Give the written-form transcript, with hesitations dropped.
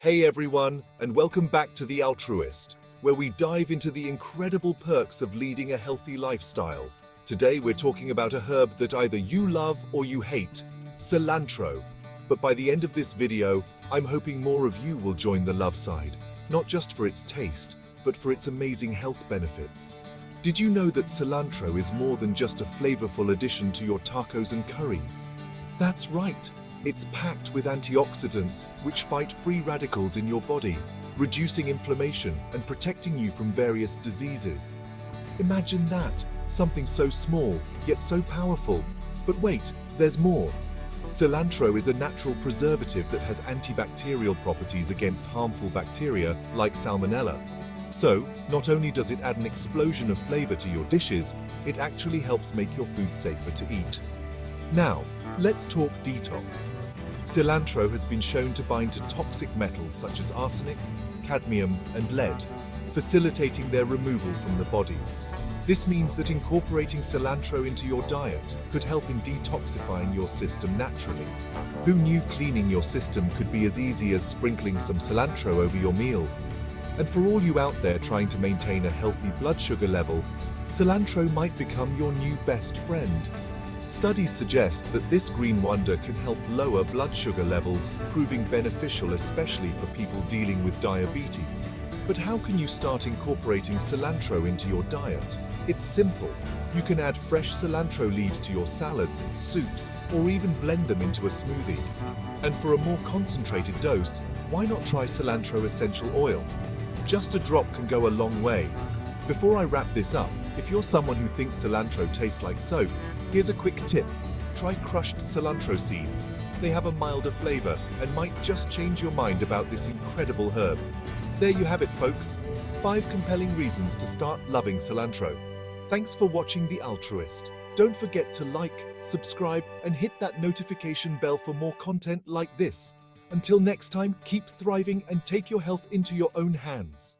Hey everyone, and welcome back to The Altruist, where we dive into the incredible perks of leading a healthy lifestyle. Today we're talking about a herb that either you love or you hate, cilantro. But by the end of this video, I'm hoping more of you will join the love side, not just for its taste, but for its amazing health benefits. Did you know that cilantro is more than just a flavorful addition to your tacos and curries? That's right. It's packed with antioxidants, which fight free radicals in your body, reducing inflammation and protecting you from various diseases. Imagine that, something so small, yet so powerful. But wait, there's more. Cilantro is a natural preservative that has antibacterial properties against harmful bacteria like Salmonella. So, not only does it add an explosion of flavor to your dishes, it actually helps make your food safer to eat. Now, let's talk detox. Cilantro has been shown to bind to toxic metals such as arsenic, cadmium, and lead, facilitating their removal from the body. This means that incorporating cilantro into your diet could help in detoxifying your system naturally. Who knew cleaning your system could be as easy as sprinkling some cilantro over your meal? And for all you out there trying to maintain a healthy blood sugar level, cilantro might become your new best friend. Studies suggest that this green wonder can help lower blood sugar levels, proving beneficial especially for people dealing with diabetes. But how can you start incorporating cilantro into your diet? It's simple. You can add fresh cilantro leaves to your salads, soups, or even blend them into a smoothie. And for a more concentrated dose, why not try cilantro essential oil? Just a drop can go a long way. Before I wrap this up, if you're someone who thinks cilantro tastes like soap, here's a quick tip. Try crushed cilantro seeds. They have a milder flavor and might just change your mind about this incredible herb. There you have it, folks. 5 compelling reasons to start loving cilantro. Thanks for watching The Altruist. Don't forget to like, subscribe, and hit that notification bell for more content like this. Until next time, keep thriving and take your health into your own hands.